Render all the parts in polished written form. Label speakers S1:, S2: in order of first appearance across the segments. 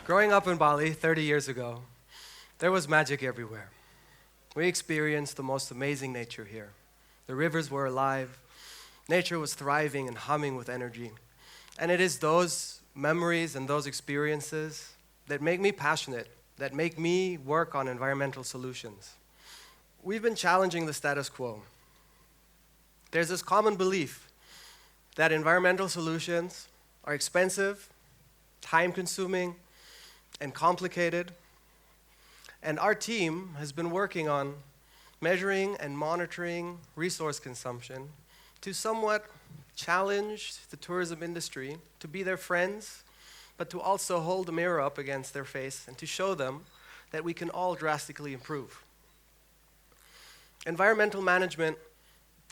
S1: Growing up in Bali 30 years ago, there was magic everywhere. We experienced the most amazing nature here. The rivers were alive, nature was thriving and humming with energy. And it is those memories and those experiences that make me passionate, that make me work on environmental solutions. We've been challenging the status quo. There's this common belief that environmental solutions are expensive, time-consuming, and complicated. And our team has been working on measuring and monitoring resource consumption to somewhat challenge the tourism industry to be their friends, but to also hold a mirror up against their face and to show them that we can all drastically improve. Environmental management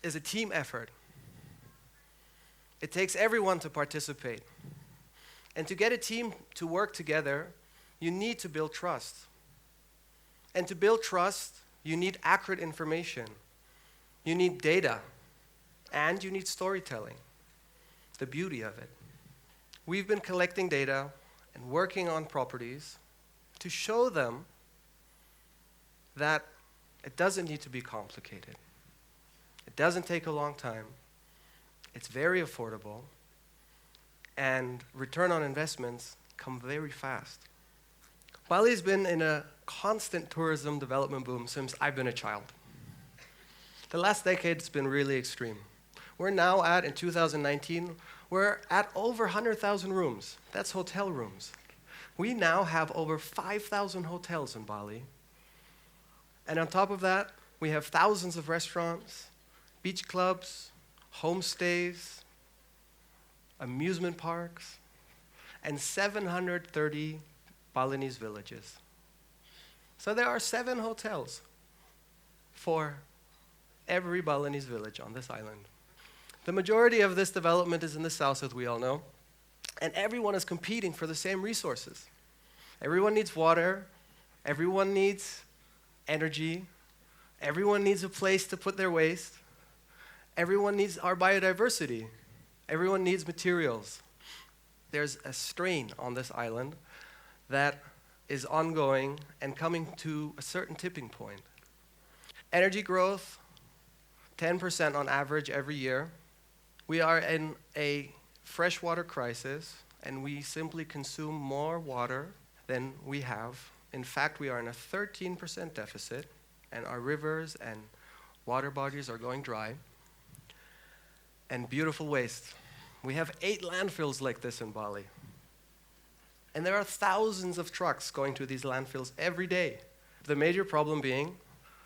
S1: is a team effort. It takes everyone to participate. And to get a team to work together, you need to build trust. And to build trust, you need accurate information. You need data. And you need storytelling. The beauty of it. We've been collecting data and working on properties to show them that it doesn't need to be complicated. It doesn't take a long time. It's very affordable. And return on investments come very fast. Bali's been in a constant tourism development boom since I've been a child. The last decade's been really extreme. We're now in 2019, we're at over 100,000 rooms. That's hotel rooms. We now have over 5,000 hotels in Bali. And on top of that, we have thousands of restaurants, beach clubs, homestays, amusement parks, and 730 Balinese villages. So there are 7 hotels for every Balinese village on this island. The majority of this development is in the south, as we all know, and everyone is competing for the same resources. Everyone needs water, everyone needs energy, everyone needs a place to put their waste, everyone needs our biodiversity, everyone needs materials. There's a strain on this island that is ongoing and coming to a certain tipping point. Energy growth, 10% on average every year. We are in a freshwater crisis, and we simply consume more water than we have. In fact, we are in a 13% deficit, and our rivers and water bodies are going dry. And beautiful waste. We have 8 landfills like this in Bali. And there are thousands of trucks going to these landfills every day. The major problem being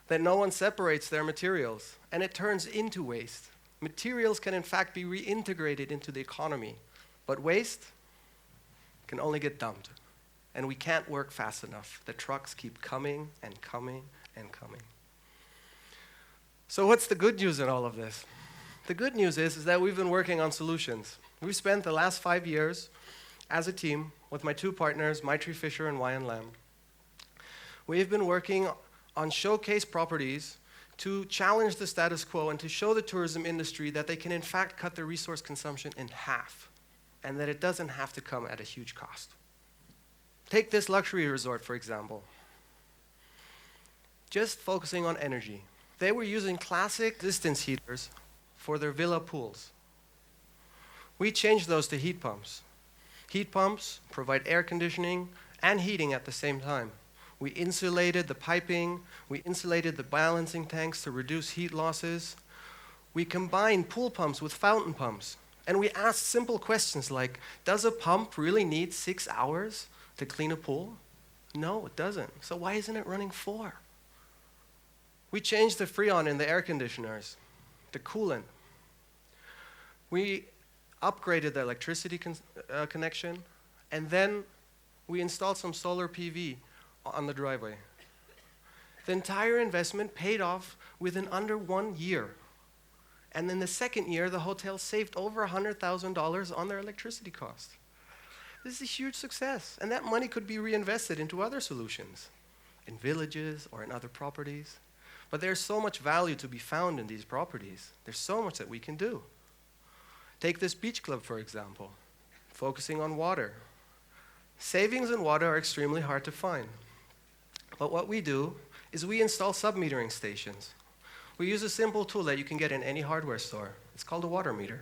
S1: that no one separates their materials, and it turns into waste. Materials can in fact be reintegrated into the economy, but waste can only get dumped. And we can't work fast enough. The trucks keep coming and coming and coming. So what's the good news in all of this? The good news is that we've been working on solutions. We've spent the last 5 years as a team with my 2 partners, Maitri Fisher and Wyan Lam. We've been working on showcase properties to challenge the status quo and to show the tourism industry that they can in fact cut their resource consumption in half and that it doesn't have to come at a huge cost. Take this luxury resort, for example. Just focusing on energy. They were using classic distance heaters for their villa pools. We changed those to heat pumps. Heat pumps provide air conditioning and heating at the same time. We insulated the piping, we insulated the balancing tanks to reduce heat losses. We combined pool pumps with fountain pumps. And we asked simple questions like, does a pump really need 6 hours to clean a pool? No, it doesn't. So why isn't it running 4? We changed the freon in the air conditioners, the coolant. We upgraded the electricity connection, and then we installed some solar PV on the driveway. The entire investment paid off within under 1 year. And in the second year, the hotel saved over $100,000 on their electricity cost. This is a huge success, and that money could be reinvested into other solutions, in villages or in other properties. But there's so much value to be found in these properties. There's so much that we can do. Take this beach club, for example, focusing on water. Savings in water are extremely hard to find. But what we do is we install sub-metering stations. We use a simple tool that you can get in any hardware store. It's called a water meter.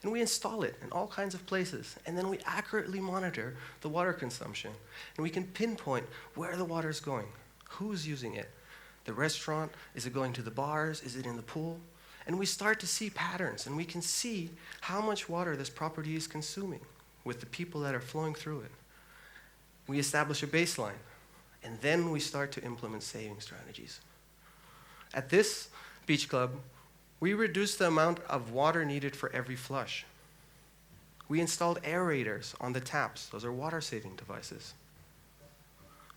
S1: And we install it in all kinds of places. And then we accurately monitor the water consumption. And we can pinpoint where the water is going, who's using it. The restaurant, is it going to the bars, is it in the pool? And we start to see patterns, and we can see how much water this property is consuming with the people that are flowing through it. We establish a baseline, and then we start to implement saving strategies. At this beach club, we reduced the amount of water needed for every flush. We installed aerators on the taps. Those are water-saving devices.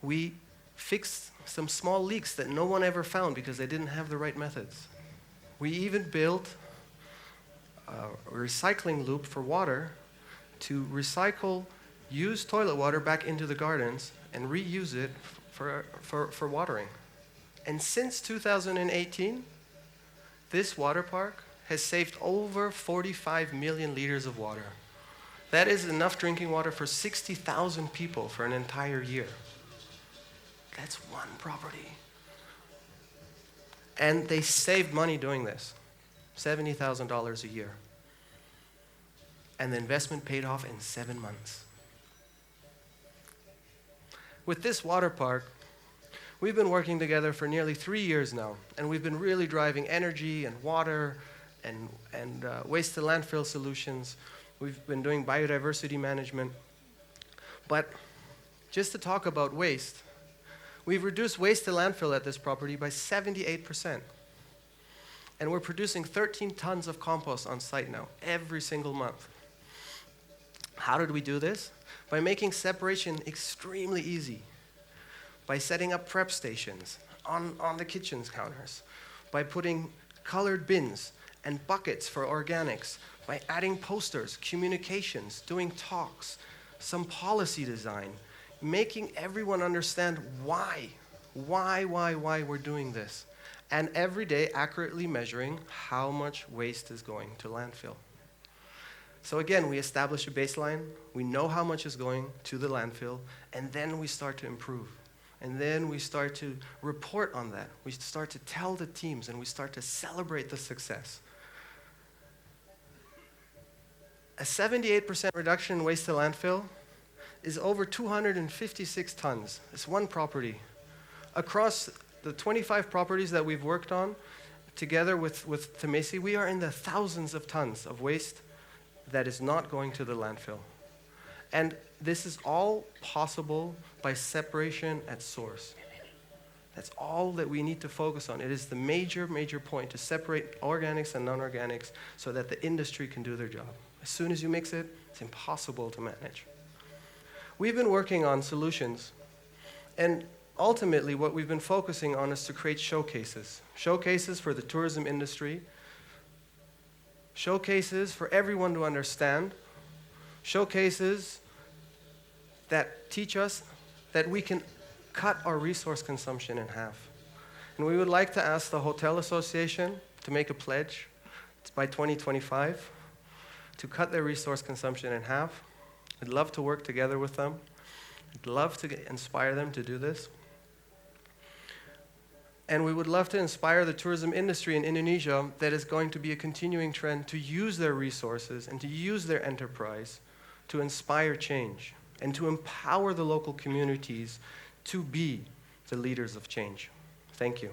S1: We fixed some small leaks that no one ever found because they didn't have the right methods. We even built a recycling loop for water to recycle used toilet water back into the gardens and reuse it for watering. And since 2018, this water park has saved over 45 million liters of water. That is enough drinking water for 60,000 people for an entire year. That's one property. And they saved money doing this, $70,000 a year. And the investment paid off in 7 months. With this water park, we've been working together for nearly 3 years now, and we've been really driving energy and water and waste to landfill solutions. We've been doing biodiversity management. But just to talk about waste, we've reduced waste to landfill at this property by 78%. And we're producing 13 tons of compost on site now, every single month. How did we do this? By making separation extremely easy. By setting up prep stations on the kitchen counters. By putting colored bins and buckets for organics. By adding posters, communications, doing talks, some policy design, making everyone understand why we're doing this, and every day accurately measuring how much waste is going to landfill. So again, we establish a baseline, we know how much is going to the landfill, and then we start to improve. And then we start to report on that. We start to tell the teams, and we start to celebrate the success. A 78% reduction in waste to landfill is over 256 tons. It's one property. Across the 25 properties that we've worked on, together with Temesi, we are in the thousands of tons of waste that is not going to the landfill. And this is all possible by separation at source. That's all that we need to focus on. It is the major point to separate organics and non-organics so that the industry can do their job. As soon as you mix it, it's impossible to manage. We've been working on solutions, and ultimately what we've been focusing on is to create showcases. Showcases for the tourism industry, showcases for everyone to understand, showcases that teach us that we can cut our resource consumption in half. And we would like to ask the Hotel Association to make a pledge by 2025 to cut their resource consumption in half. I'd love to work together with them. I'd love to inspire them to do this. And we would love to inspire the tourism industry in Indonesia that is going to be a continuing trend to use their resources and to use their enterprise to inspire change and to empower the local communities to be the leaders of change. Thank you.